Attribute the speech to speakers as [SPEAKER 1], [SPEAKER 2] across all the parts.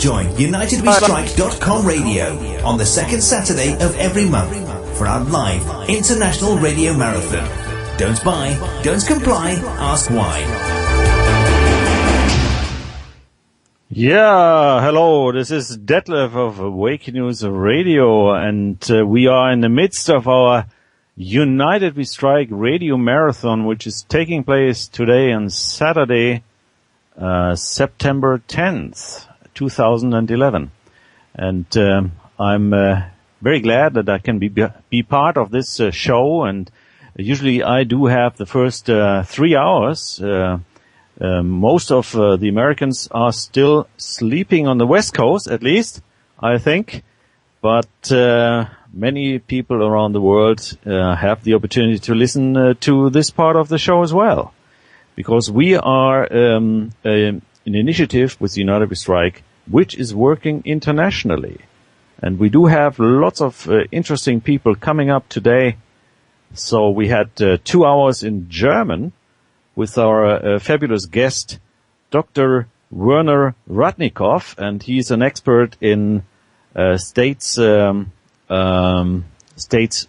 [SPEAKER 1] Join UNITEDWESTRIKE.com radio on the second Saturday of every month for our live international radio marathon. Don't buy, don't comply, ask why.
[SPEAKER 2] Yeah, hello, this is Detlev of Wake News Radio, and we are in the midst of our United We Strike radio marathon, which is taking place today on Saturday, September 10th, 2011. And I'm very glad that I can be part of this show, and usually I do have the first 3 hours. Most of the Americans are still sleeping on the West Coast, at least, I think. But many people around the world have the opportunity to listen to this part of the show as well. Because we are an initiative with United We Strike, which is working internationally. And we do have lots of interesting people coming up today. So we had 2 hours in German with our fabulous guest, Dr. Werner Ratnikoff, and he's an expert in states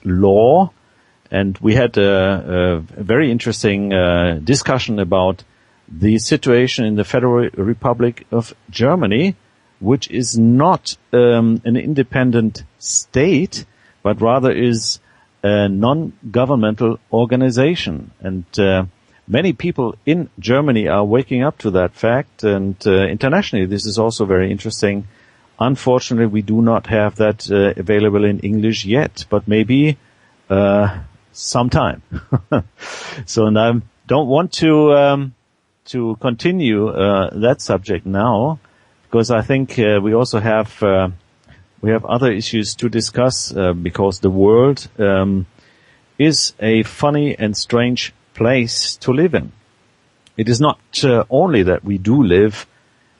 [SPEAKER 2] law. And we had a very interesting discussion about the situation in the Federal Republic of Germany, which is not an independent state, but rather is a non-governmental organization. And many people in Germany are waking up to that fact, and internationally this is also very interesting. Unfortunately, we do not have that available in English yet, but maybe sometime. So and I don't want to continue that subject now, because I think we also have other issues to discuss, because the world is a funny and strange place to live in. It is not only that we do live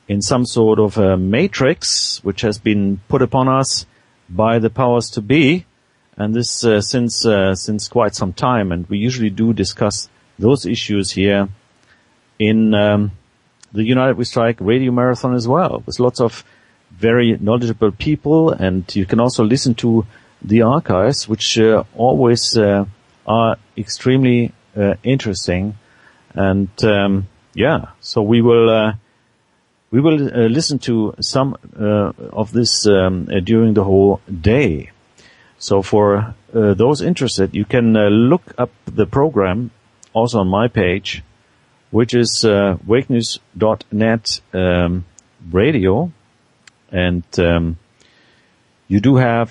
[SPEAKER 2] in some sort of a matrix which has been put upon us by the powers to be, and this since quite some time, and we usually do discuss those issues here in the United We Strike radio marathon as well, with lots of very knowledgeable people, and you can also listen to the archives, which always are extremely interesting. And so we will listen to some of this during the whole day. So for those interested, you can look up the program also on my page, which is wakenews.net radio, and you do have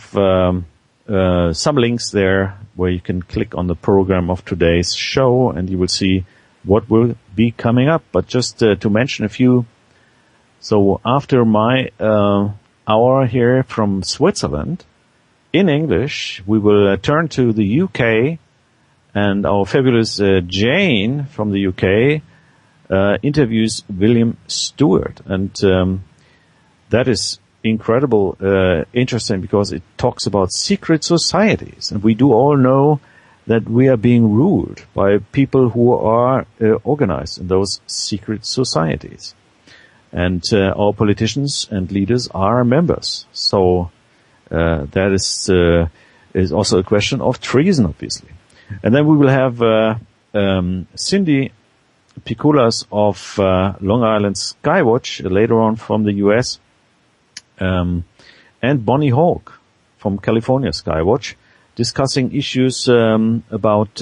[SPEAKER 2] some links there where you can click on the program of today's show, and you will see what will be coming up. But just to mention a few, so after my hour here from Switzerland in English, we will turn to the UK, and our fabulous Jane from the UK interviews William Stewart, and that is incredible interesting, because it talks about secret societies, and we do all know that we are being ruled by people who are organized in those secret societies, and our politicians and leaders are members. So that is also a question of treason, obviously. And then we will have Cindy Pikulas of Long Island Skywatch later on from the US, and Bonnie Hawk from California Skywatch, discussing issues about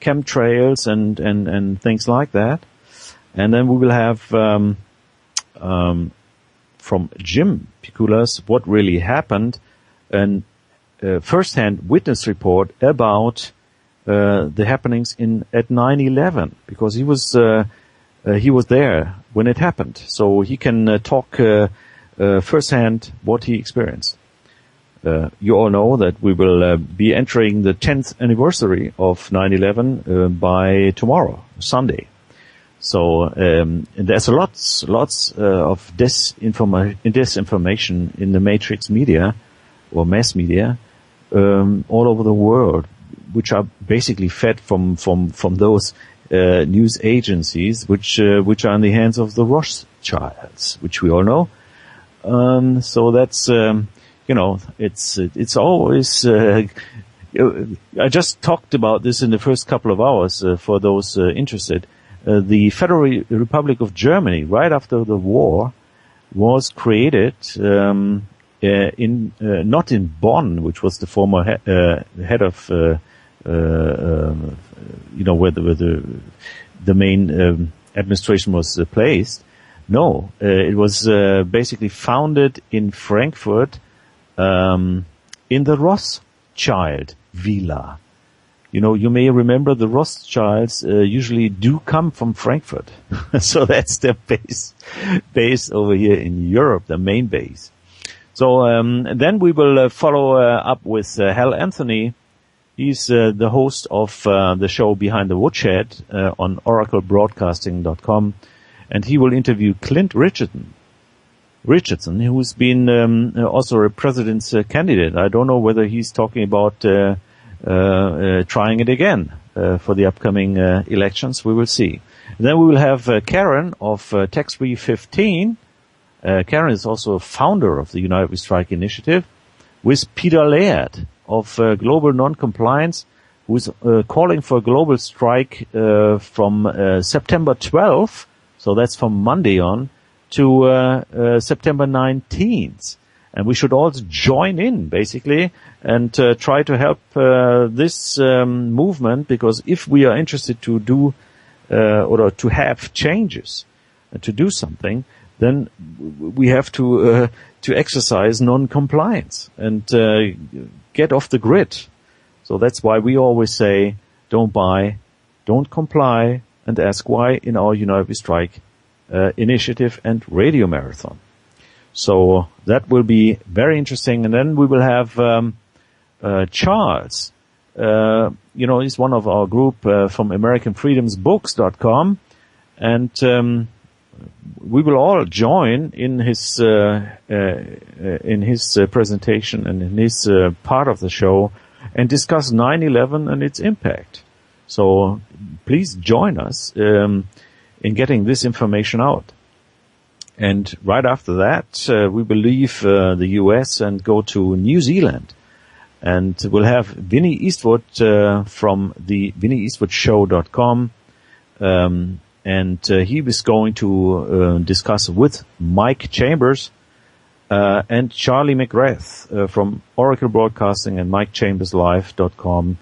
[SPEAKER 2] chemtrails and things like that. And then we will have from Jim Pikulas what really happened, and first-hand witness report about the happenings at 9/11, because he was there when it happened, so he can talk firsthand what he experienced. You all know that we will be entering the 10th anniversary of 9/11 by tomorrow, Sunday. So there's lots of disinformation in the matrix media or mass media all over the world, which are basically fed from those news agencies which are in the hands of the Rothschilds, which we all know. So that's, it's always, I just talked about this in the first couple of hours for those interested. The Federal Republic of Germany, right after the war, was created not in Bonn, which was the former head of, where the main administration was placed. No, it was basically founded in Frankfurt in the Rothschild Villa. You may remember the Rothschilds usually do come from Frankfurt. So that's their base over here in Europe, the main base. So then we will follow up with Hal Anthony. He's the host of the show Behind the Woodshed on oraclebroadcasting.com. And he will interview Clint Richardson, who's been also a president's candidate. I don't know whether he's talking about trying it again for the upcoming elections. We will see. And then we will have Karen of Tax Free 15. Karen is also a founder of the United We Strike initiative, with Peter Laird of Global Non-Compliance, who is calling for a global strike from September 12th. So that's from Monday on to September 19th. And we should all join in, basically, and try to help this movement, because if we are interested to do or to have changes, to do something, then we have to exercise non-compliance and get off the grid. So that's why we always say, don't buy, don't comply, and ask why in our United We Strike initiative and radio marathon. So that will be very interesting. And then we will have Charles. He's one of our group from AmericanFreedomsBooks.com, and we will all join in his presentation and in his part of the show and discuss 9/11 and its impact. So please join us in getting this information out. And right after that, we will leave the US and go to New Zealand. And we'll have Vinnie Eastwood from the VinnieEastwoodShow.com. And he is going to discuss with Mike Chambers and Charlie McGrath from Oracle Broadcasting and MikeChambersLive.com.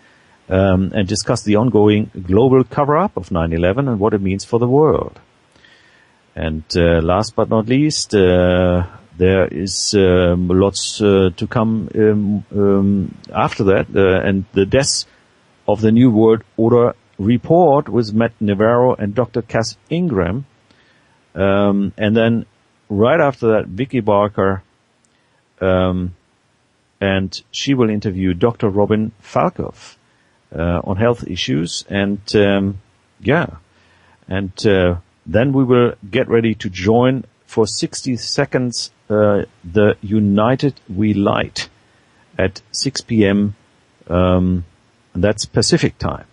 [SPEAKER 2] And discuss the ongoing global cover-up of 9/11 and what it means for the world. And last but not least, there is lots to come after that, and the deaths of the New World Order report with Matt Navarro and Dr. Cass Ingram. And then right after that, Vicky Barker, and she will interview Dr. Robin Falkov on health issues. And then we will get ready to join for 60 seconds the United We Light at 6 p.m. And that's Pacific time.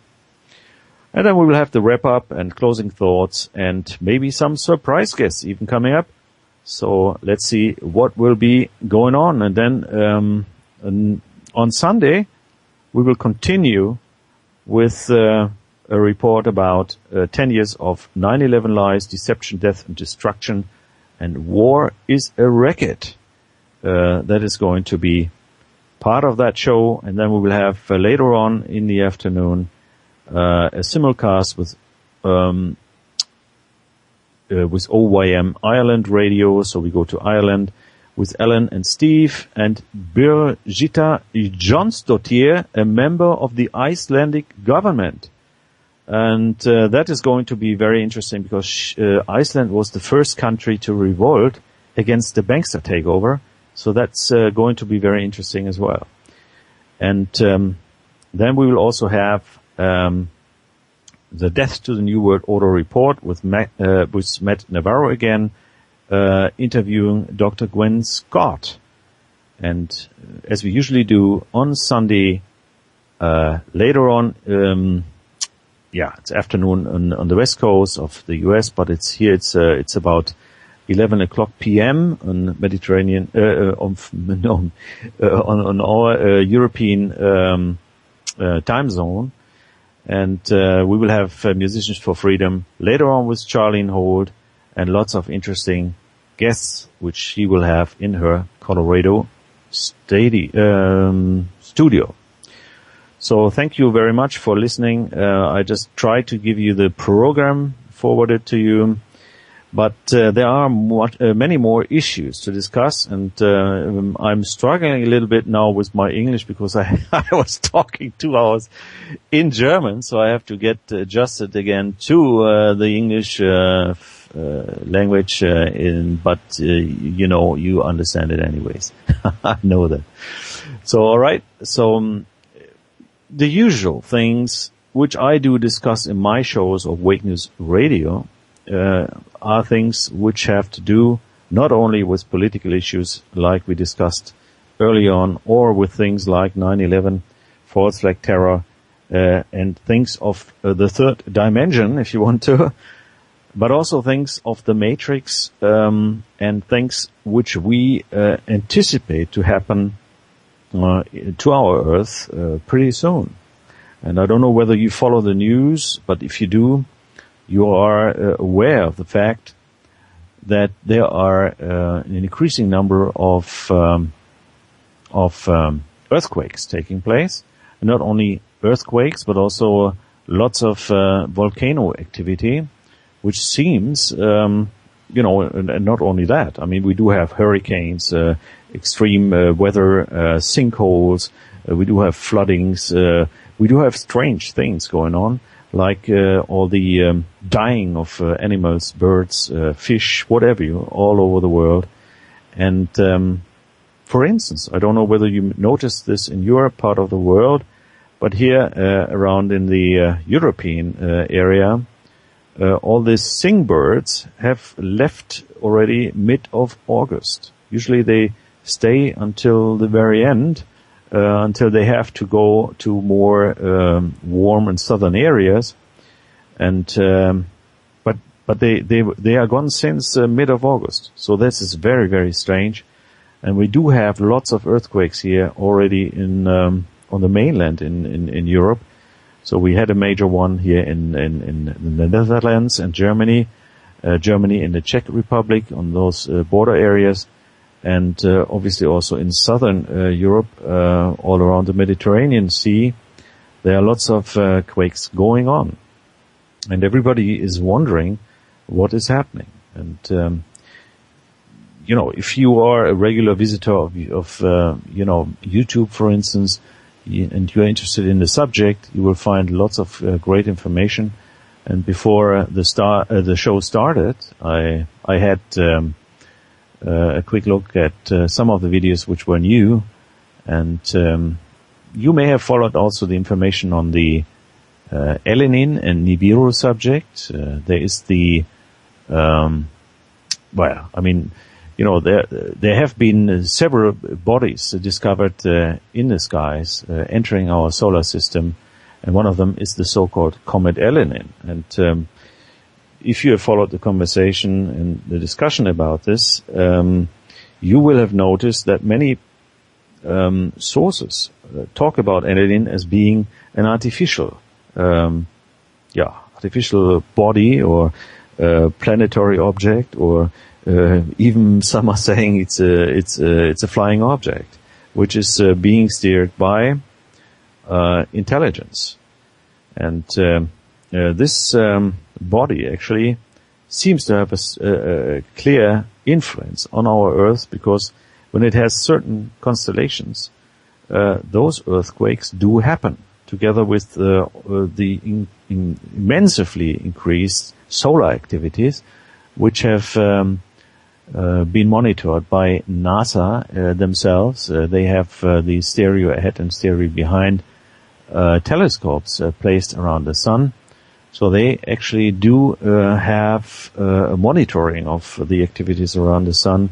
[SPEAKER 2] And then we will have the wrap-up and closing thoughts and maybe some surprise guests even coming up. So let's see what will be going on. And then on Sunday, we will continue with a report about 10 years of 9/11 lies, deception, death, and destruction, and war is a racket. That is going to be part of that show. And then we will have later on in the afternoon a simulcast with OYM Ireland Radio. So we go to Ireland with Ellen and Steve and Birgitta Jonsdottir, a member of the Icelandic government. And that is going to be very interesting because Iceland was the first country to revolt against the bankster takeover. So that's going to be very interesting as well. And then we will also have the Death to the New World Order report with Matt Navarro again, interviewing Dr. Gwen Scott. And as we usually do on Sunday, later on, it's afternoon on the west coast of the US, but it's about 11 o'clock p.m. on Mediterranean, on our European time zone. And we will have Musicians for Freedom later on with Charlene Holt and lots of interesting guests, which she will have in her Colorado studio. So thank you very much for listening. I just tried to give you the program forwarded to you. But there are many more issues to discuss, and I'm struggling a little bit now with my English because I was talking 2 hours in German, so I have to get adjusted again to the English language. But you understand it anyways. I know that. So all right. So the usual things which I do discuss in my shows of Wake News Radio are things which have to do not only with political issues like we discussed early on, or with things like 9/11, false flag terror, and things of the third dimension, if you want to, but also things of the Matrix, and things which we anticipate to happen to our Earth pretty soon. And I don't know whether you follow the news, but if you do, you are aware of the fact that there are an increasing number of earthquakes taking place. And not only earthquakes, but also lots of volcano activity, which seems, and not only that. I mean, we do have hurricanes, extreme weather, sinkholes. We do have floodings. We do have strange things going on, like all the dying of animals, birds, fish, whatever all over the world. And for instance, I don't know whether you noticed this in your part of the world, but here around in the European area, all these singbirds have left already mid of August. Usually they stay until the very end, until they have to go to more warm and southern areas, and but they are gone since mid of August. So this is very, very strange, and we do have lots of earthquakes here already in on the mainland in Europe. So we had a major one here in the Netherlands and Germany in the Czech Republic on those border areas. And obviously also in southern Europe, all around the Mediterranean Sea, there are lots of quakes going on. And everybody is wondering what is happening. And, if you are a regular visitor of YouTube, for instance, and you're interested in the subject, you will find lots of great information. And before the show started, I had a quick look at some of the videos which were new, and you may have followed also the information on the ELEnin and Nibiru subject. There is the there have been several bodies discovered in the skies entering our solar system, and one of them is the so-called comet ELEnin. And if you have followed the conversation and the discussion about this, you will have noticed that many sources talk about ELEnin as being an artificial body or planetary object, or even some are saying it's a flying object, which is being steered by intelligence. And this body actually seems to have a clear influence on our Earth, because when it has certain constellations, those earthquakes do happen, together with the immensely increased solar activities, which have been monitored by NASA themselves. They have the stereo ahead and stereo behind telescopes placed around the sun. So they actually do have a monitoring of the activities around the sun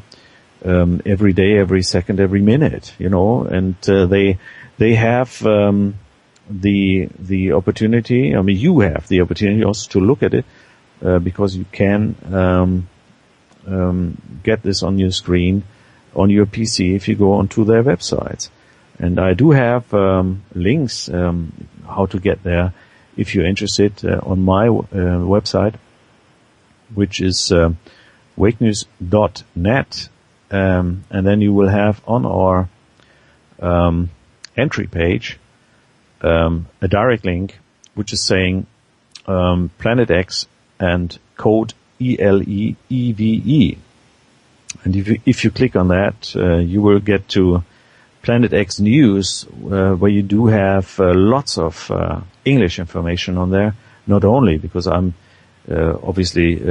[SPEAKER 2] every day, every second, every minute, and they have the opportunity. I mean, you have the opportunity also to look at it because you can get this on your screen, on your PC, if you go onto their websites. And I do have links how to get there if you're interested on my website, which is wakenews.net. And then you will have on our entry page a direct link which is saying Planet X and code ELEEVE. And if you click on that, you will get to Planet X News, where you do have lots of English information on there. Not only because I'm obviously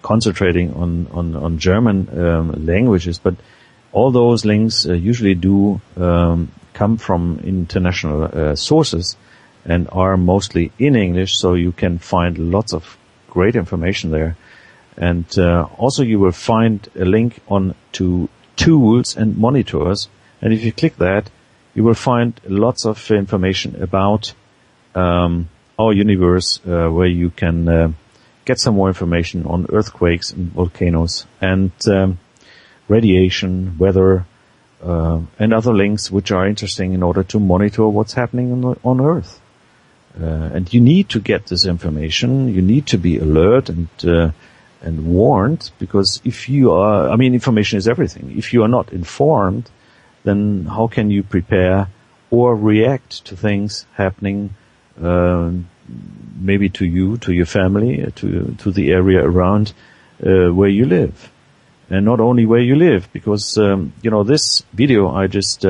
[SPEAKER 2] concentrating on German languages, but all those links usually do come from international sources and are mostly in English, so you can find lots of great information there. And also you will find a link on to tools and monitors. And if you click that, you will find lots of information about our universe, where you can get some more information on earthquakes and volcanoes and radiation, weather, and other links which are interesting in order to monitor what's happening on Earth. And you need to get this information. You need to be alert and warned, because if you are, information is everything. If you are not informed, then how can you prepare or react to things happening, maybe to you, to your family, to the area around where you live? And not only where you live, because this video I just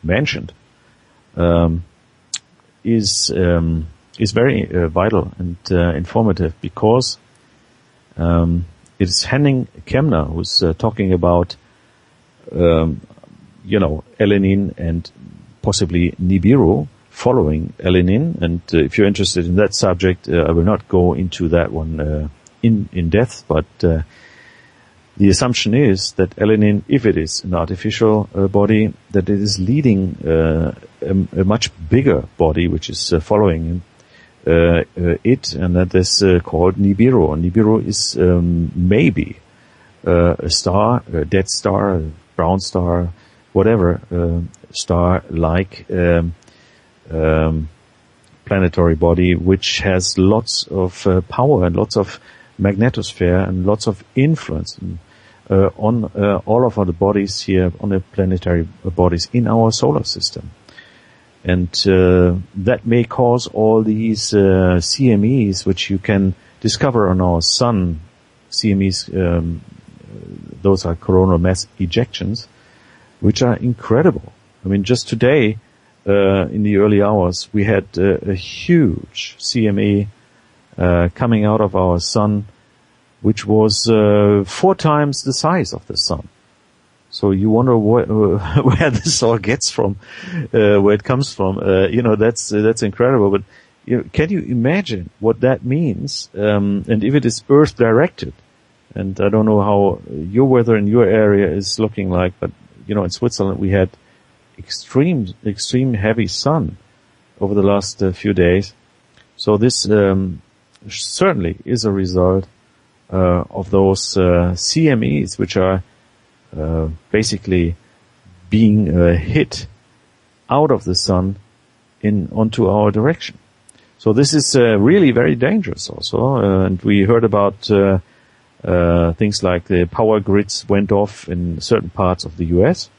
[SPEAKER 2] mentioned is very vital and informative, because it's Henning Kemmner who's talking about ELEnin and possibly Nibiru following ELEnin. And if you're interested in that subject, I will not go into that one in depth, but the assumption is that ELEnin, if it is an artificial body, that it is leading a much bigger body which is following it, and that is called Nibiru. Nibiru is maybe a star, a dead star, a brown star, whatever star-like planetary body, which has lots of power and lots of magnetosphere and lots of influence on all of the bodies here, on the planetary bodies in our solar system. And that may cause all these CMEs, which you can discover on our sun. CMEs, those are coronal mass ejections, which are incredible. Just today, in the early hours, we had a huge CME coming out of our sun, which was 4 times the size of the sun. So you wonder where this all gets from, where it comes from. That's incredible. But can you imagine what that means? And if it is Earth directed, and I don't know how your weather in your area is looking like, but in Switzerland we had extreme heavy sun over the last few days. So this certainly is a result of those CMEs, which are basically being hit out of the sun onto our direction. So this is really very dangerous also. And we heard about things like the power grids went off in certain parts of the US.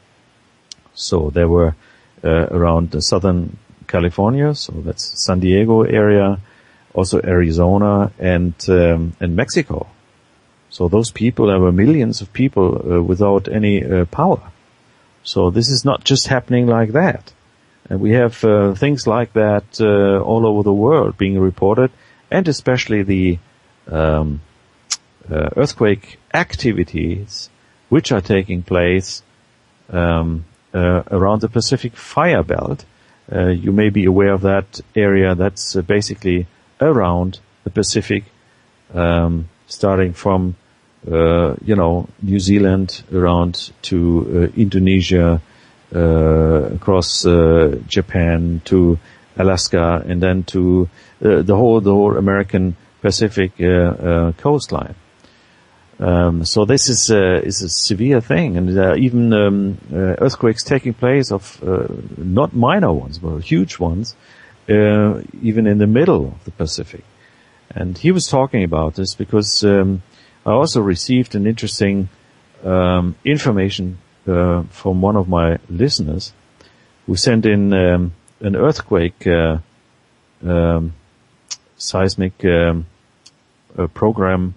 [SPEAKER 2] So there were around southern California, so that's San Diego area, also Arizona and Mexico. So those people, there were millions of people without any power. So this is not just happening like that. And we have things like that all over the world being reported, and especially the earthquake activities which are taking place around the Pacific Fire Belt. You may be aware of that area. That's basically around the Pacific, starting from New Zealand around to Indonesia, across Japan to Alaska, and then to the whole American Pacific coastline. So this is a severe thing, and even earthquakes taking place of not minor ones, but huge ones, even in the middle of the Pacific. And he was talking about this because I also received an interesting information from one of my listeners who sent in an earthquake seismic program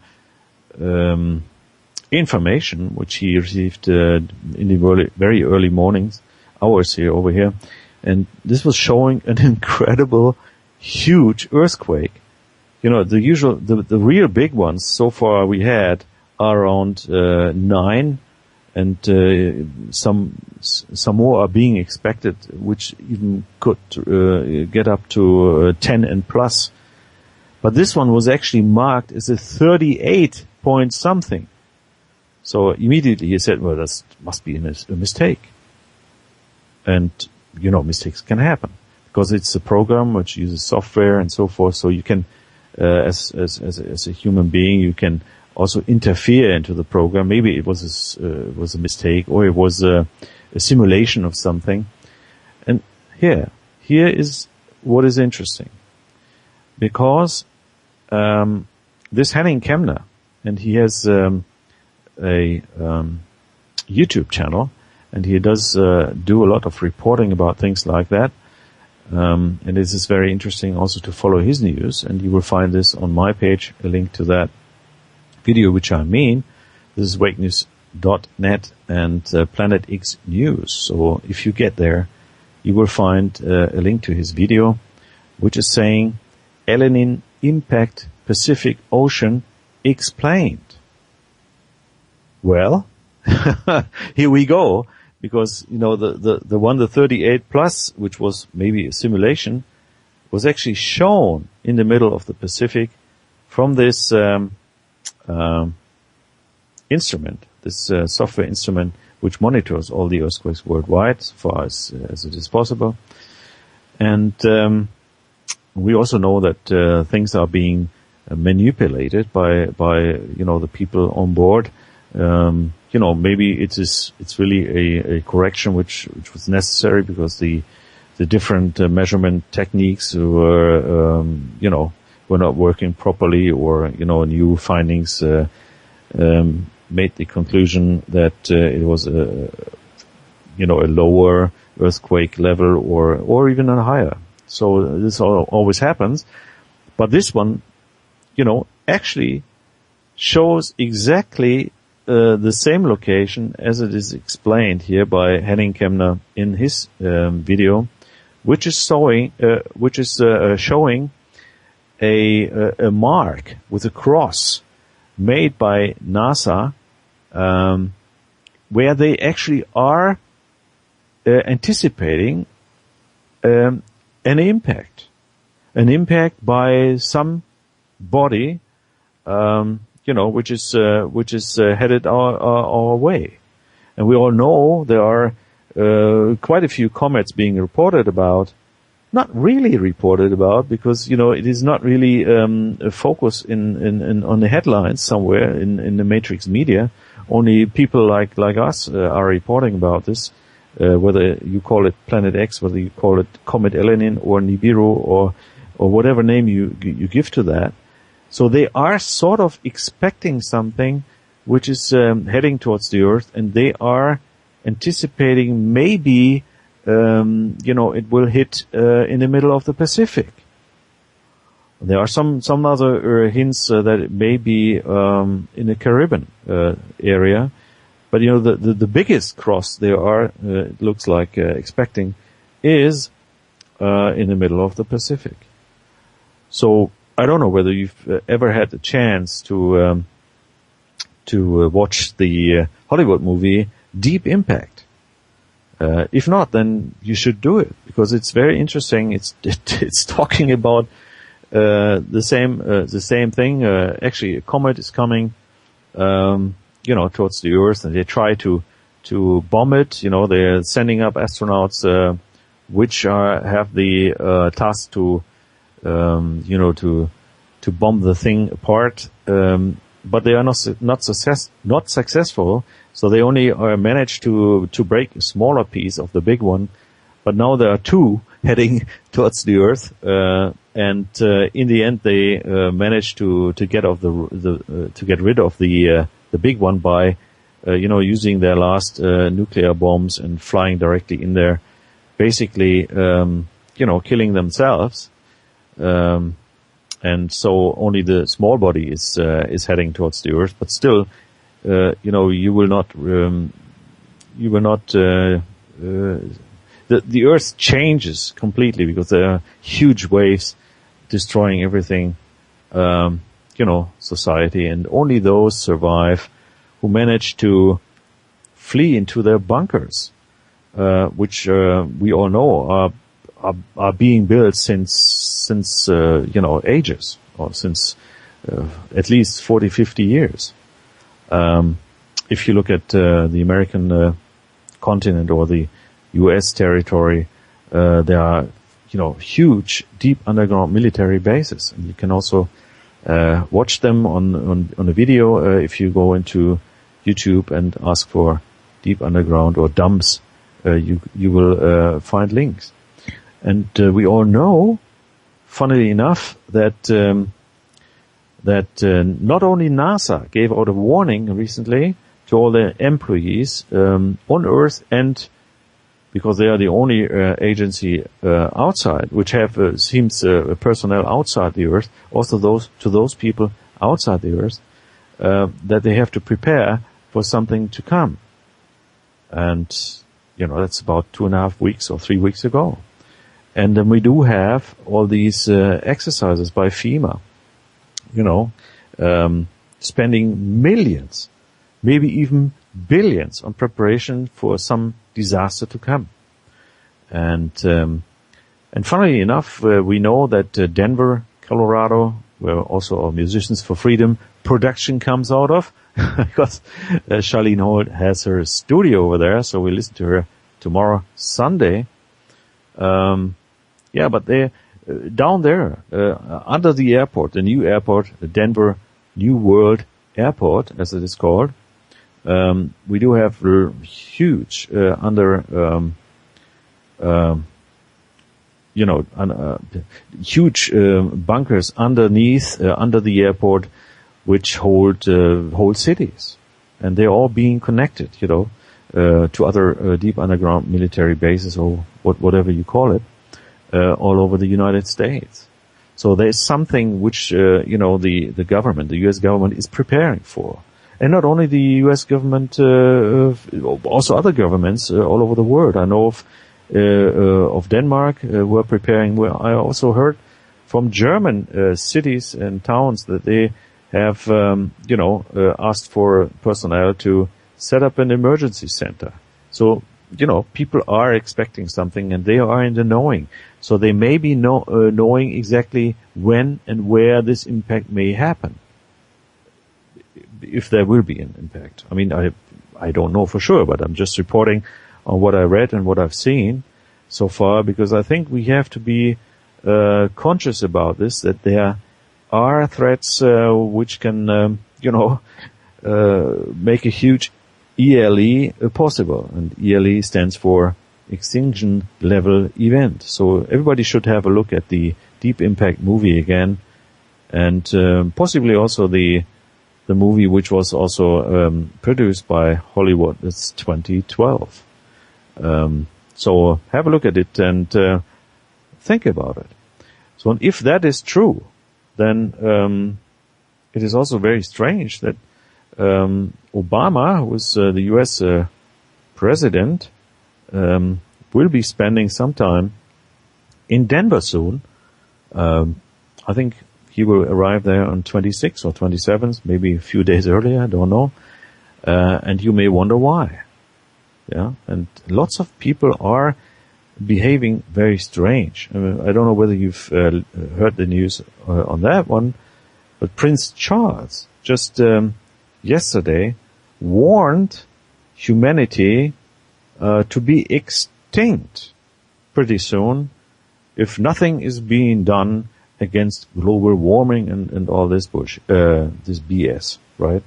[SPEAKER 2] information, which he received in the very early mornings, hours over here. And this was showing an incredible, huge earthquake. You know, the real big ones so far we had are around 9, and some more are being expected, which even could get up to 10 and plus. But this one was actually marked as a 38 point something. So immediately he said, well, that must be a mistake. And, you know, mistakes can happen because it's a program which uses software and so forth. So you can, as a human being, you can also interfere into the program. Maybe it was a mistake, or it was a simulation of something. And here is what is interesting, because this Henning Kemmner, and he has a YouTube channel, and he does do a lot of reporting about things like that. And this is very interesting also to follow his news, and you will find this on my page, a link to that video, which I mean. This is wakenews.net and Planet X News. So if you get there, you will find a link to his video, which is saying ELEnin Impact Pacific Ocean Explained. Well, here we go, because, you know, the one, the 38 plus, which was maybe a simulation, was actually shown in the middle of the Pacific from this instrument, this software instrument, which monitors all the earthquakes worldwide, as far as it is possible. And we also know that things are being manipulated by you know, the people on board. You know, maybe it's really a correction which was necessary, because the different measurement techniques were you know, were not working properly, or, you know, new findings made the conclusion that it was a lower earthquake level, or even a higher. So this always happens, but this one, you know, actually shows exactly the same location as it is explained here by Henning Kemmner in his video, which is showing a mark with a cross made by NASA, where they actually are anticipating an impact by some body, you know, which is headed our way. And we all know there are quite a few comets being reported about. Not really reported about, because, you know, it is not really a focus in on the headlines somewhere in the matrix media. Only people like us are reporting about this, whether you call it Planet X, whether you call it Comet ELEnin or Nibiru, or whatever name you give to that. So they are sort of expecting something which is heading towards the Earth, and they are anticipating maybe you know, it will hit in the middle of the Pacific. There are some other hints that it may be in the Caribbean area, but, you know, the biggest cross there are, it looks like, expecting is in the middle of the Pacific. So I don't know whether you've ever had the chance to watch the Hollywood movie Deep Impact. If not, then you should do it, because it's very interesting. It's talking about the same thing. Actually, a comet is coming, you know, towards the Earth, and they try to bomb it. You know, they're sending up astronauts which have the task to you know, to bomb the thing apart. but they are not successful. So they only managed to break a smaller piece of the big one. But now there are two heading towards the Earth, and in the end they managed to get rid of the big one by using their last nuclear bombs and flying directly in there, basically killing themselves. And so only the small body is heading towards the Earth, but still, you will not. The Earth changes completely because there are huge waves destroying everything, society, and only those survive who manage to flee into their bunkers, which we all know are being built since ages, or since at least 40, 50 years. If you look at the American continent or the U.S. territory, there are, huge, deep underground military bases, and you can also watch them on a video if you go into YouTube and ask for deep underground or dumps. You will find links, and we all know, funnily enough, that not only NASA gave out a warning recently to all their employees on Earth, and because they are the only agency outside which have personnel outside the Earth, also those people outside the Earth, that they have to prepare for something to come. And that's about 2.5 weeks or 3 weeks ago. And then we do have all these exercises by FEMA, spending millions, maybe even billions on preparation for some disaster to come. And funnily enough, we know that Denver, Colorado, where also our Musicians for Freedom production comes out of, because Charlene Holt has her studio over there, so we listen to her tomorrow, Sunday. But they're down there, under the airport, the new airport, the Denver New World Airport, as it is called. We do have huge huge bunkers underneath, under the airport, which hold whole cities, and they're all being connected, to other deep underground military bases, or whatever you call it, all over the United States. So there's something which the government, the U.S. government, is preparing for. And not only the U.S. government, also other governments all over the world. I know of Denmark who are preparing. I also heard from German cities and towns that they have, asked for personnel to set up an emergency center. So, people are expecting something, and they are in the knowing. So they may be knowing exactly when and where this impact may happen, if there will be an impact. I mean, I don't know for sure, but I'm just reporting on what I read and what I've seen so far, because I think we have to be conscious about this, that there are threats which can, make a huge ELE possible. And ELE stands for Extinction Level Event. So everybody should have a look at the Deep Impact movie again, and possibly also the movie which was also produced by Hollywood. It's 2012. So have a look at it and think about it. So if that is true, then it is also very strange that Obama, who is the U.S. president, will be spending some time in Denver soon. I think he will arrive there on 26th or 27th, maybe a few days earlier, I don't know. And you may wonder why. Yeah, and lots of people are behaving very strange. I mean, I don't know whether you've heard the news on that one, but Prince Charles just yesterday warned humanity to be extinct pretty soon if nothing is being done against global warming and all this this BS, right?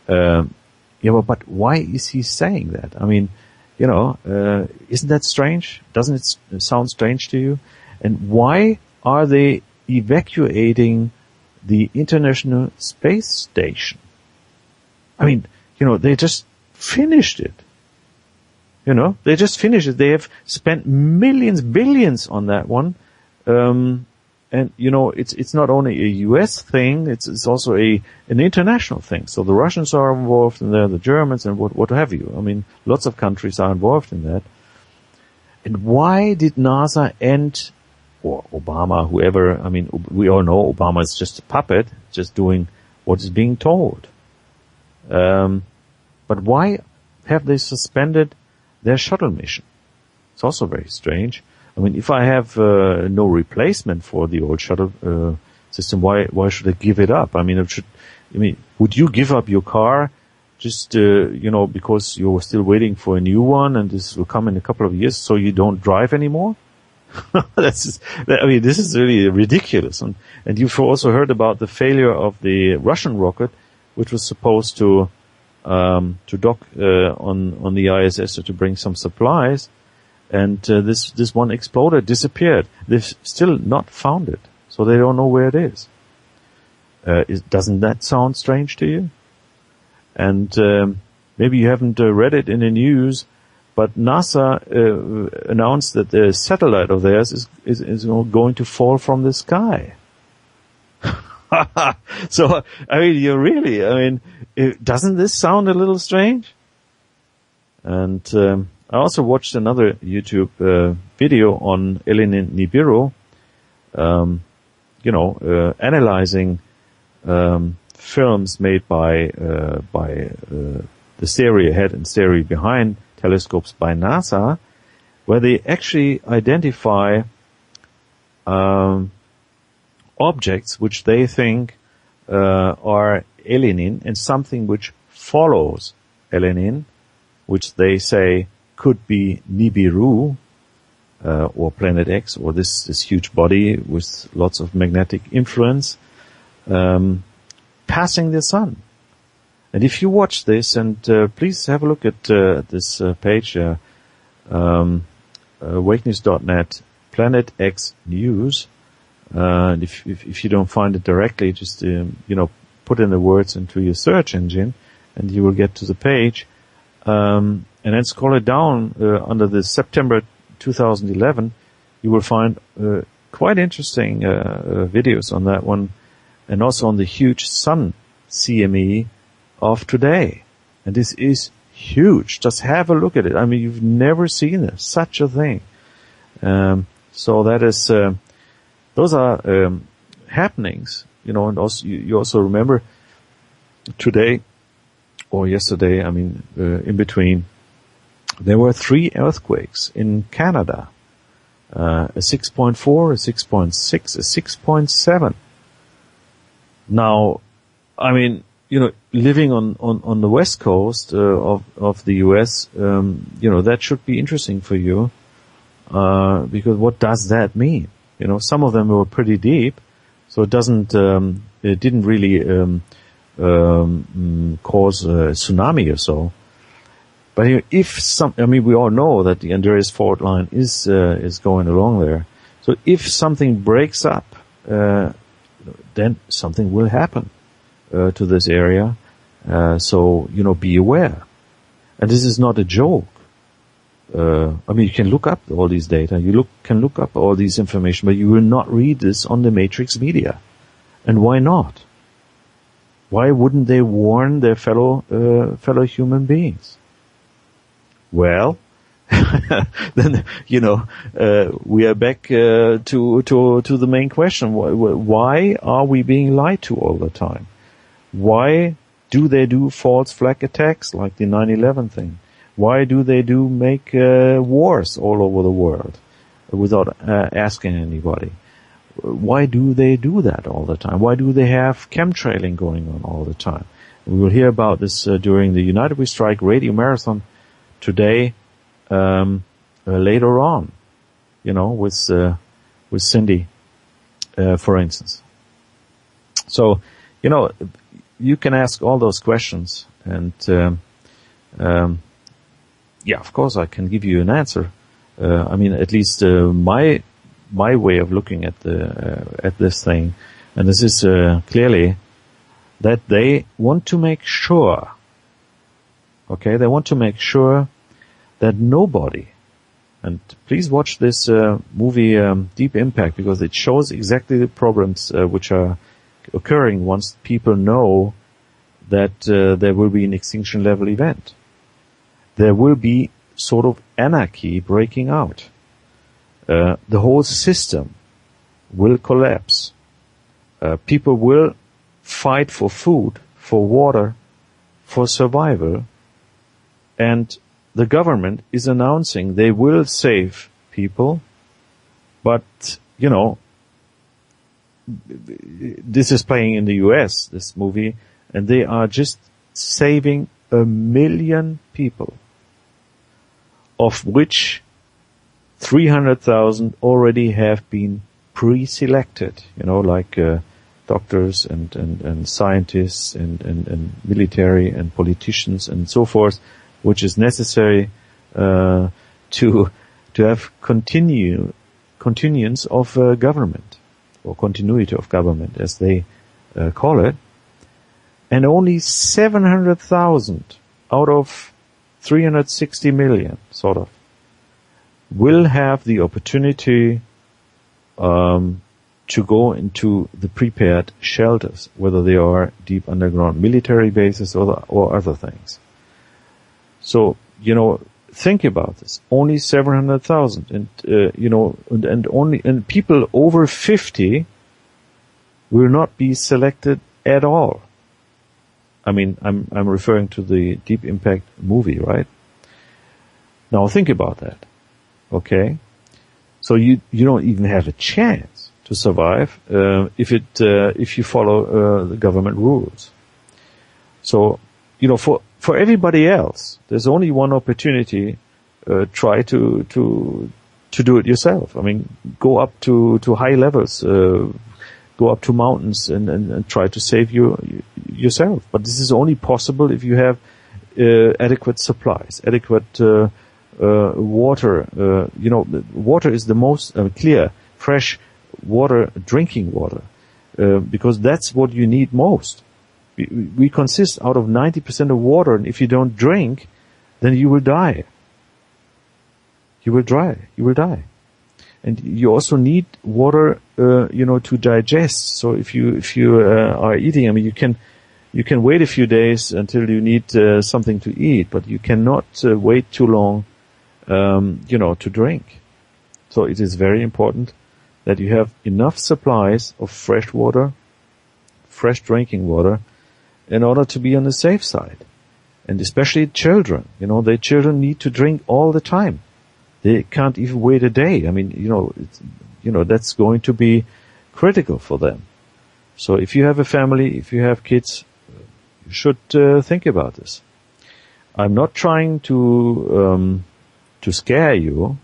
[SPEAKER 2] But why is he saying that? I mean, isn't that strange? Doesn't it sound strange to you? And why are they evacuating the International Space Station? I mean, they just finished it. They just finished it. They have spent millions, billions on that one. And it's not only a U.S. thing; it's also an international thing. So the Russians are involved in there, the Germans, and what have you. I mean, lots of countries are involved in that. And why did NASA or Obama, whoever? I mean, we all know Obama is just a puppet, just doing what is being told. But why have they suspended their shuttle mission? It's also very strange. I mean, if I have no replacement for the old shuttle system, why should I give it up? I mean, would you give up your car just because you're still waiting for a new one and this will come in a couple of years, so you don't drive anymore? This is really ridiculous. And you've also heard about the failure of the Russian rocket, which was supposed to dock on the ISS to bring some supplies. And this one exploded, disappeared. They've still not found it, so they don't know where it is. Doesn't that sound strange to you? And maybe you haven't read it in the news, but NASA announced that the satellite of theirs is going to fall from the sky. So, doesn't this sound a little strange? And I also watched another YouTube video on ELEnin Nibiru, analyzing films made by the stereo ahead and stereo behind telescopes by NASA, where they actually identify objects which they think are ELEnin and something which follows ELEnin, which they say could be Nibiru, or Planet X, or this huge body with lots of magnetic influence, passing the sun. And if you watch this, and please have a look at this page, wakenews.net, Planet X News. And if you don't find it directly, just put in the words into your search engine, and you will get to the page. And then scroll it down under the September 2011, you will find quite interesting videos on that one, and also on the huge sun CME of today. And this is huge. Just have a look at it. I mean, you've never seen such a thing. So that is, those are happenings, and also you also remember today or yesterday, in between, there were 3 earthquakes in Canada, a 6.4, a 6.6, a 6.7. Now, living on the west coast of the U.S., that should be interesting for you, because what does that mean? Some of them were pretty deep, so it didn't really cause a tsunami or so. But we all know that the Andreas fault line is going along there. So if something breaks up, then something will happen to this area. So be aware. And this is not a joke. You can look up all these data. You can look up all these information, but you will not read this on the Matrix media. And why not? Why wouldn't they warn their fellow human beings? Well, then we are back to the main question. Why are we being lied to all the time? Why do they do false flag attacks like the 9/11 thing? Why do they make wars all over the world without asking anybody? Why do they do that all the time? Why do they have chemtrailing going on all the time? We will hear about this during the UNITEDWESTRIKE radio marathon today, later on, with Cindy for instance. So, you can ask all those questions, and of course, I can give you an answer. At least my way of looking at this thing, and this is clearly that they want to make sure. Okay, they want to make sure that nobody. And please watch this movie Deep Impact, because it shows exactly the problems which are occurring once people know that there will be an extinction level event. There will be sort of anarchy breaking out. The whole system will collapse. People will fight for food, for water, for survival, and the government is announcing they will save people, but, this is playing in the US, this movie, and they are just saving 1 million people, of which 300,000 already have been pre-selected, like doctors and scientists and military and politicians and so forth, which is necessary to have continuance of government, or continuity of government, as they call it. And only 700,000 out of 360 million, sort of, will have the opportunity to go into the prepared shelters, whether they are deep underground military bases or other things. So, think about this. Only 700,000, and people over 50 will not be selected at all. I'm referring to the Deep Impact movie, right? Now think about that. Okay? So you don't even have a chance to survive, if you follow, the government rules. So, for everybody else, there's only one opportunity. Try to do it yourself. Go up to high levels, go up to mountains and try to save yourself. But this is only possible if you have adequate supplies, adequate water. Water is the most clear, fresh water, drinking water, because that's what you need most. We consist out of 90% of water, and if you don't drink, then you will die. You will die. And you also need water, to digest. So if you are eating, you can wait a few days until you need something to eat, but you cannot wait too long, to drink. So it is very important that you have enough supplies of fresh water, fresh drinking water, in order to be on the safe side. And especially children, children need to drink all the time. They can't even wait a day. That's going to be critical for them. So if you have a family, if you have kids, you should think about this. I'm not trying to scare you.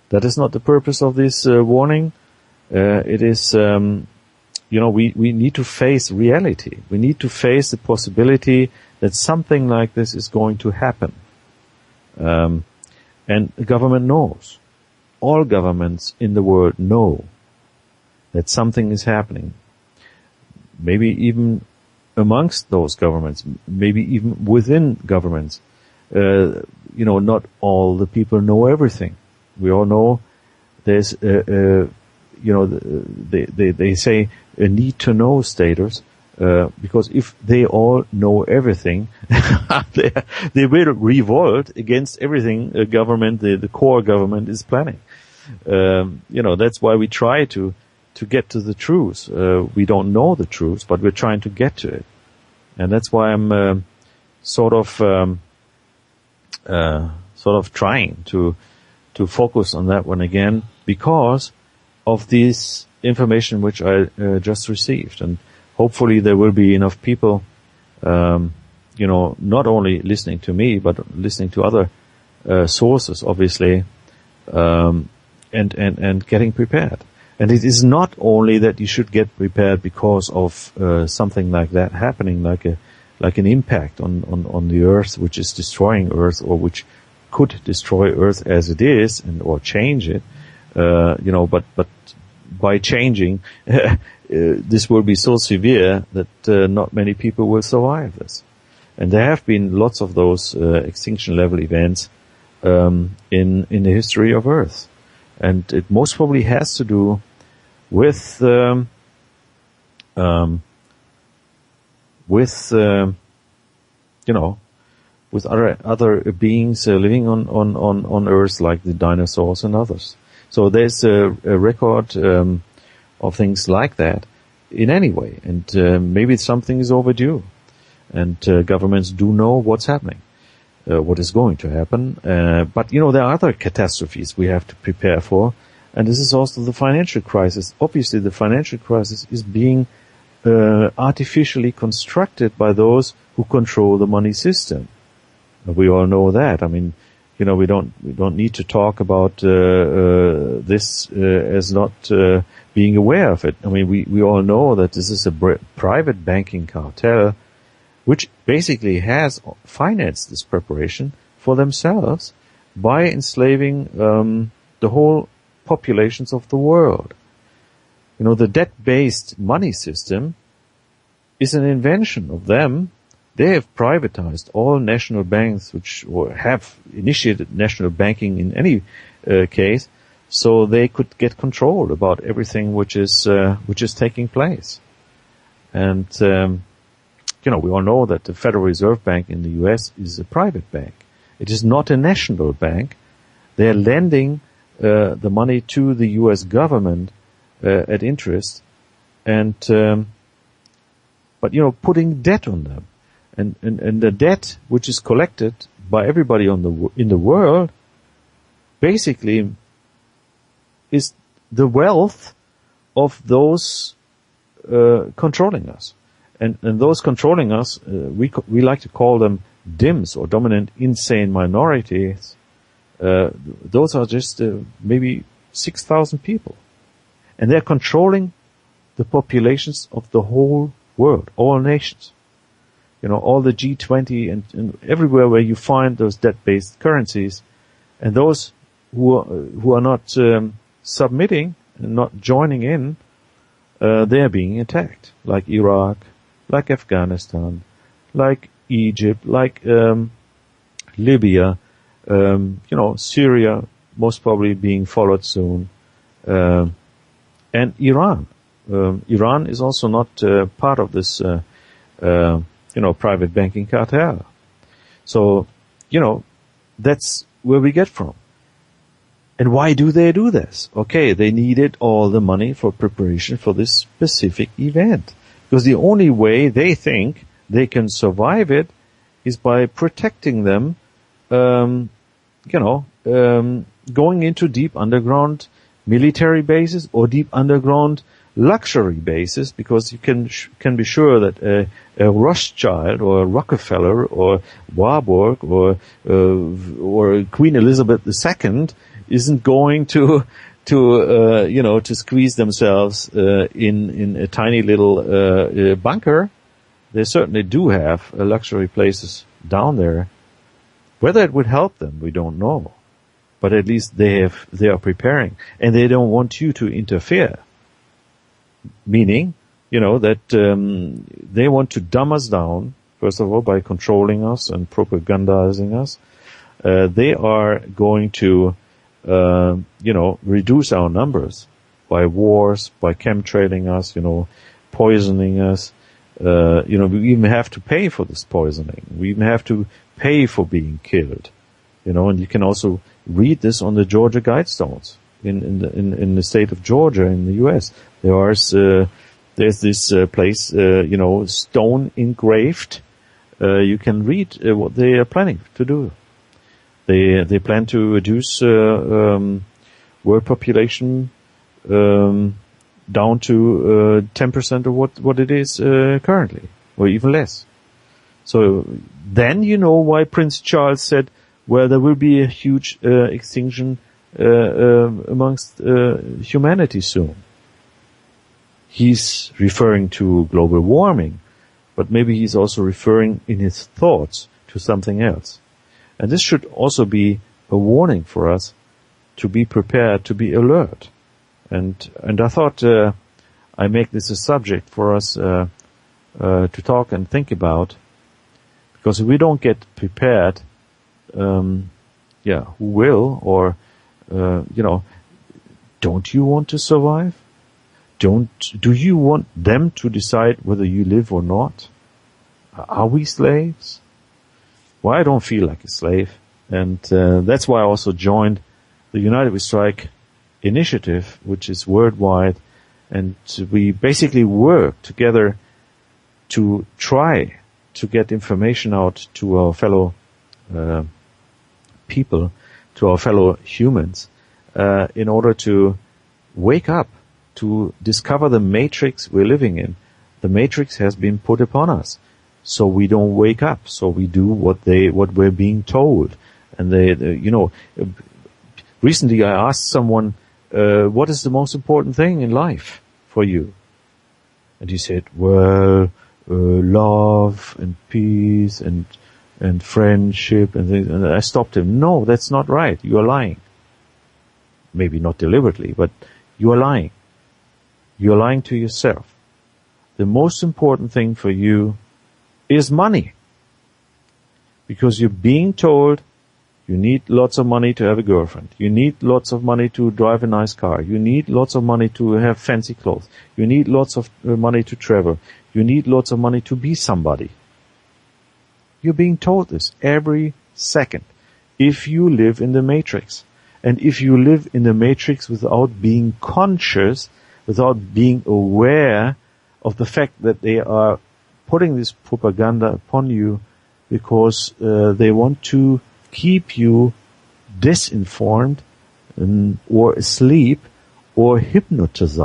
[SPEAKER 2] That is not the purpose of this warning. It is, we need to face reality. We need to face the possibility that something like this is going to happen. And the government knows. All governments in the world know that something is happening. Maybe even amongst those governments, maybe even within governments. Not all the people know everything. We all know there's, they say a need to know status, because if they all know everything, they will revolt against everything the core government is planning. That's why we try to get to the truth. We don't know the truth, but we're trying to get to it. And that's why I'm, sort of trying to focus on that one again, because of this information which I just received. And hopefully there will be enough people, not only listening to me, but listening to other sources, obviously, and getting prepared. And it is not only that you should get prepared because of something like that happening, like an impact on the Earth, which is destroying Earth, or which could destroy Earth as it is, or change it. But by changing, this will be so severe that not many people will survive this. And there have been lots of those extinction level events in the history of Earth, and it most probably has to do with other beings living on Earth, like the dinosaurs and others. So there's a record of things like that in any way, and maybe something is overdue, and governments do know what's happening, what is going to happen. But there are other catastrophes we have to prepare for, and this is also the financial crisis. Obviously, the financial crisis is being artificially constructed by those who control the money system. We all know that. I mean, we don't need to talk about this as not being aware of it. I mean, we all know that this is a private banking cartel, which basically has financed this preparation for themselves by enslaving the whole populations of the world. The debt-based money system is an invention of them. They have privatized all national banks, or have initiated national banking in any case, so they could get control about everything which is taking place. And we all know that the Federal Reserve Bank in the U.S. is a private bank. It is not a national bank. They are lending the money to the U.S. government at interest, and but putting debt on them. And the debt which is collected by everybody in the world basically is the wealth of those controlling us. And those controlling us, we like to call them DIMs, or dominant insane minorities. Those are just maybe 6,000 people. And they're controlling the populations of the whole world, all nations. All the G20 and everywhere where you find those debt-based currencies, and those who are not submitting and not joining in, they are being attacked, like Iraq, like Afghanistan, like Egypt, like Libya, Syria, most probably being followed soon, and Iran. Iran is also not part of this private banking cartel. So, that's where we get from. And why do they do this? Okay, they needed all the money for preparation for this specific event. Because the only way they think they can survive it is by protecting them, going into deep underground military bases or deep underground luxury bases, because you can be sure that a Rothschild or a Rockefeller or Warburg or Queen Elizabeth II isn't going to squeeze themselves in a tiny little bunker. They certainly do have luxury places down there. Whether it would help them, we don't know. But at least they are preparing, and they don't want you to interfere. Meaning, that they want to dumb us down, first of all, by controlling us and propagandizing us. They are going to, reduce our numbers by wars, by chemtrailing us, poisoning us. We even have to pay for this poisoning. We even have to pay for being killed. And you can also read this on the Georgia Guidestones in the state of Georgia in the U.S. There's this place, stone engraved. You can read what they are planning to do. They plan to reduce world population down to 10% of what it is currently, or even less. So then why Prince Charles said, well, there will be a huge extinction amongst humanity soon. he's referring to global warming, but maybe he's also referring in his thoughts to something else. And this should also be a warning for us to be prepared, to be alert. And I thought I make this a subject for us to talk and think about, because if we don't get prepared, who will? Or don't you want to survive? Do you want them to decide whether you live or not? Are we slaves? Well, I don't feel like a slave, and that's why I also joined the UNITEDWESTRIKE initiative, which is worldwide, and we basically work together to try to get information out to our fellow people, to our fellow humans, in order to wake up, to discover the matrix we're living in. The matrix has been put upon us, so we don't wake up. So we do what we're being told. And recently I asked someone, what is the most important thing in life for you? And he said, love and peace and friendship and things. And I stopped him. No, that's not right. You are lying. Maybe not deliberately, but you are lying. You are lying to yourself. The most important thing for you is money. Because you're being told you need lots of money to have a girlfriend. You need lots of money to drive a nice car. You need lots of money to have fancy clothes. You need lots of money to travel. You need lots of money to be somebody. You're being told this every second. If you live in the matrix, and if you live in the matrix without being conscious, without being aware of the fact that they are putting this propaganda upon you because they want to keep you disinformed or asleep or hypnotized.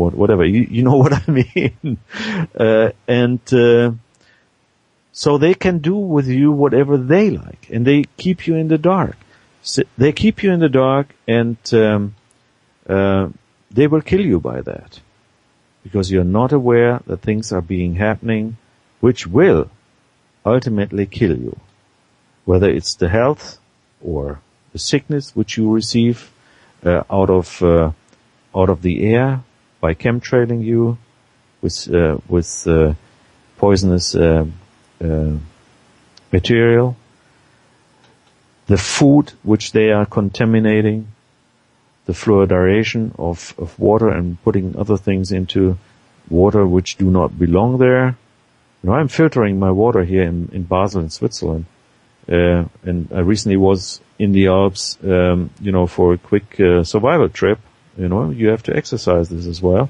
[SPEAKER 2] Whatever. You know what I mean. So they can do with you whatever they like, and they keep you in the dark. So they keep you in the dark, and they will kill you by that, because you're not aware that things are happening, which will ultimately kill you. Whether it's the health or the sickness which you receive out of the air by chemtrailing you with poisonous material, the food which they are contaminating, the fluoridation of water and putting other things into water which do not belong there. I'm filtering my water here in Basel in Switzerland, and I recently was in the Alps, for a quick survival trip. You have to exercise this as well.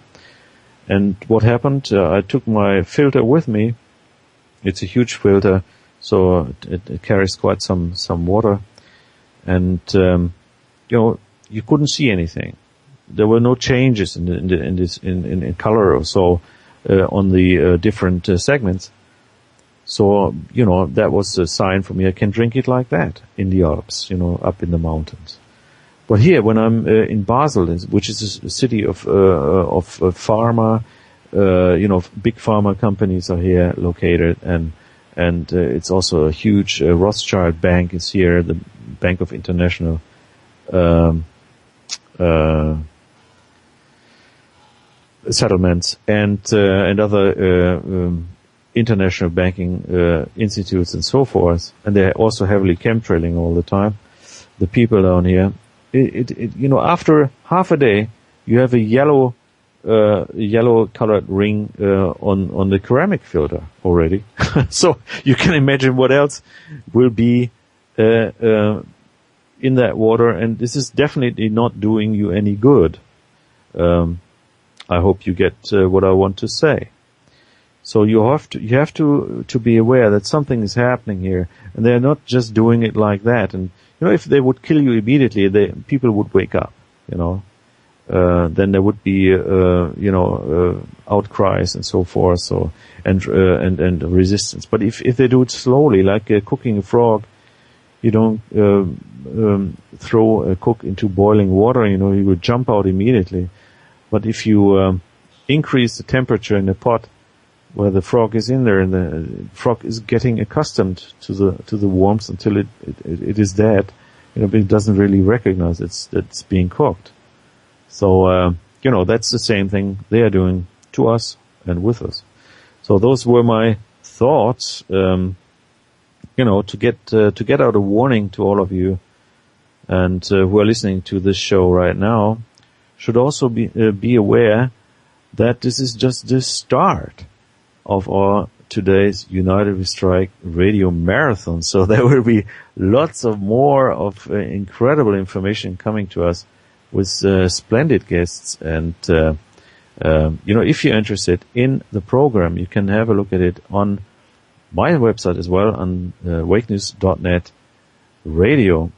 [SPEAKER 2] And what happened? I took my filter with me. It's a huge filter, so it carries quite some water, and you couldn't see anything. There were no changes in color or so on the different segments. So that was a sign for me. I can drink it like that in the Alps, up in the mountains. But here, when I'm in Basel, which is a city of pharma, big pharma companies are here located, and it's also a huge Rothschild bank is here, the Bank of International Settlements, and other international banking institutes and so forth, and they're also heavily chemtrailing all the time. The people down here, after half a day, you have a yellow colored ring on the ceramic filter already. So you can imagine what else will be in that water, and this is definitely not doing you any good. I hope you get what I want to say. So you have to be aware that something is happening here, and they're not just doing it like that. And if they would kill you immediately, people would wake up. Then there would be outcries and so forth. So and resistance. But if they do it slowly, like cooking a frog, you don't throw a cook into boiling water. He would jump out immediately. But if you increase the temperature in the pot where the frog is in there, and the frog is getting accustomed to the warmth until it is dead, but it doesn't really recognize it's being cooked. So that's the same thing they are doing to us and with us. So those were my thoughts. To get out a warning to all of you, and who are listening to this show right now, should also be aware that this is just the start of our today's United We Strike radio marathon. So there will be lots of more of incredible information coming to us with splendid guests. And if you're interested in the program, you can have a look at it on my website as well, on wakenews.net radio,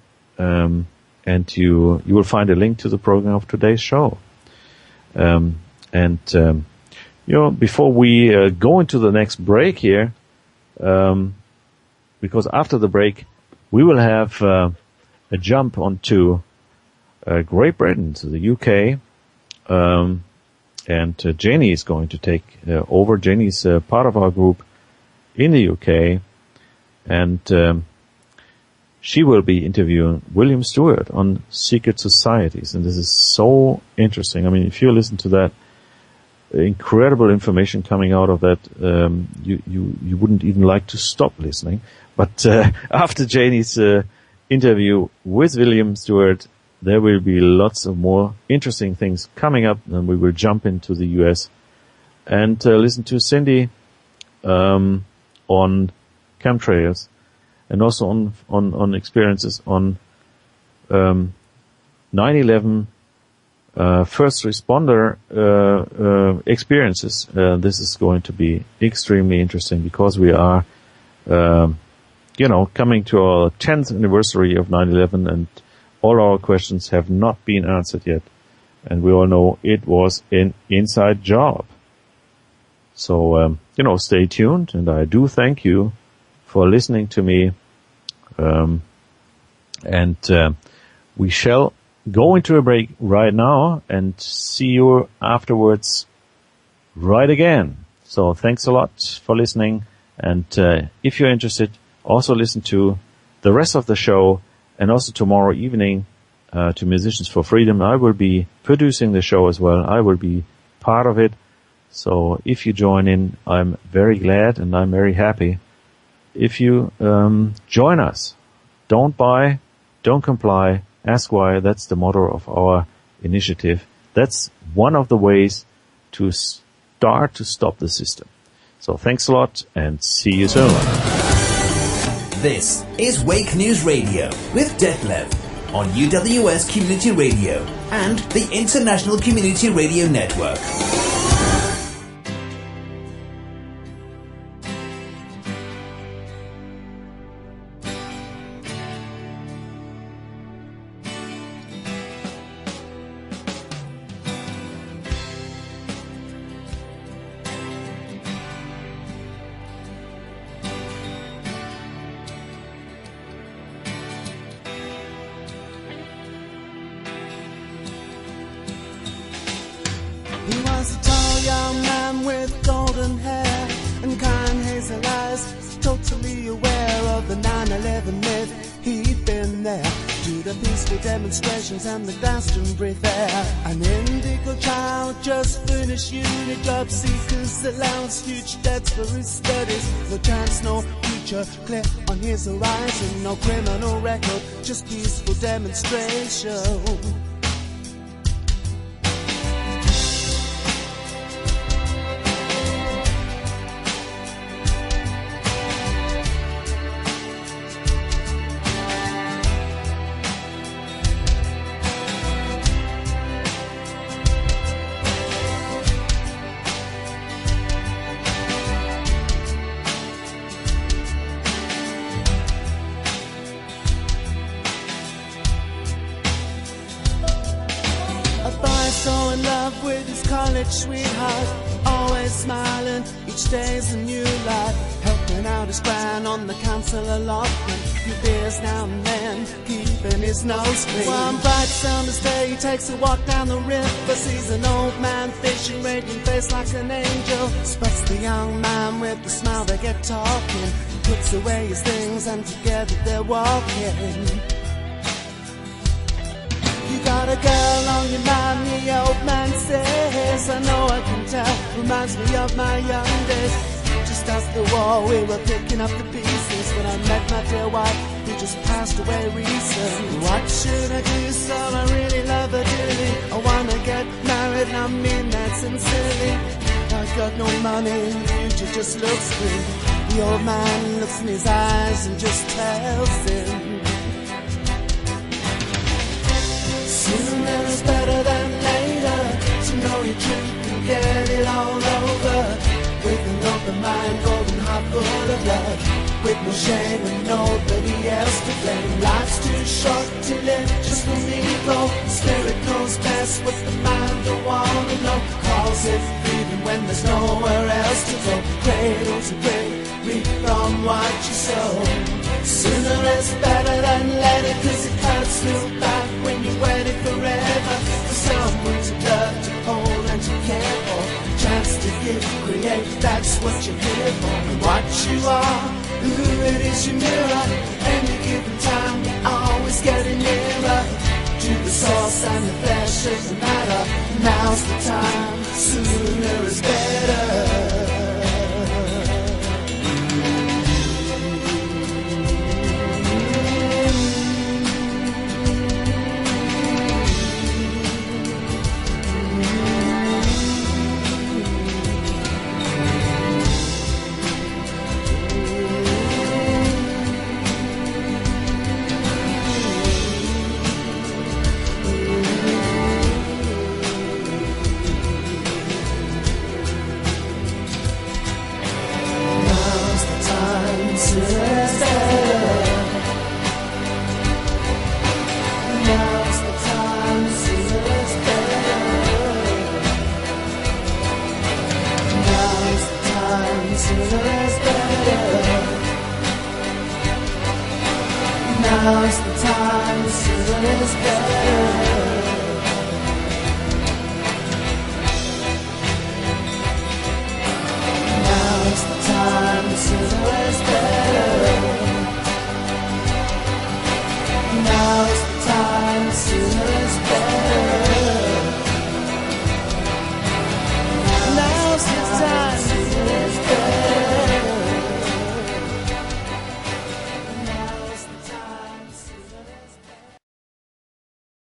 [SPEAKER 2] and you will find a link to the program of today's show. Before we go into the next break here, because after the break we will have a jump onto Great Britain, to the UK, and Jenny is going to take over. Jenny's part of our group in the UK, and she will be interviewing William Stewart on secret societies, and this is so interesting. I mean, if you listen to that, incredible information coming out of that, you wouldn't even like to stop listening. But after Janie's interview with William Stewart, there will be lots of more interesting things coming up, and we will jump into the US and listen to Cindy on chemtrails, and also on experiences on 9/11 first responder experiences. This is going to be extremely interesting, because we are coming to our 10th anniversary of 9/11, and all our questions have not been answered yet, and we all know it was an inside job. So stay tuned, and I do thank you for listening to me, and we shall go into a break right now and see you afterwards right again. So thanks a lot for listening, and if you're interested, also listen to the rest of the show, and also tomorrow evening to Musicians for Freedom. I will be producing the show as well. I will be part of it. So if you join in, I'm very glad, and I'm very happy if you join us. Don't buy, don't comply, ask why. That's the motto of our initiative. That's one of the ways to start to stop the system. So thanks a lot, and see you soon.
[SPEAKER 1] This is Wake News Radio with Detlev on UWS Community Radio and the International Community Radio Network.
[SPEAKER 3] He was a tall young man with golden hair and kind hazel eyes, totally aware of the 9/11 myth. He'd been there to the peaceful demonstrations and the Glastonbury Fair. An indigo child, just finished uni, job seekers allowance, future debts for his studies. No chance, no future, clear on his horizon. No criminal record, just peaceful demonstration. So in love with his college sweetheart, always smiling, each day's a new life, helping Churning out his brand on the council allotment. Few beers now and then, keeping his nose clean. One bright summer's day, he takes a walk down the river. Sees an old man fishing, radiant face like an angel. Spots the young man with the smile, they get talking. He puts away his things and together they're walking. You got a girl on your mind, the old man says. I know I can tell, reminds me of my young days. Just after the war we were picking up the pieces. When I met my dear wife, who just passed away recently. What should I do, so I really love her dearly. I wanna get married and I mean that sincerely. I got no money, the future just looks free. The old man looks in his eyes and just tells him, sooner is better than later. To know your truth and get it all over. With an open mind, golden heart full of love. With no shame and nobody else to blame. Life's too short to live just for me go. Spirit knows best what the mind don't wanna know. Calls it freedom when there's nowhere else to go. Cradle to grave, reap from what you sow. Sooner is better than later, cause it hurts to look back when you're waiting forever. For someone to love, to hold and to care for. Chance to give, create, that's what you're here for. And what you are, who it is you mirror. Any given time, you're always getting nearer to the source and the flesh doesn't matter. Now's the time, sooner is better. Now's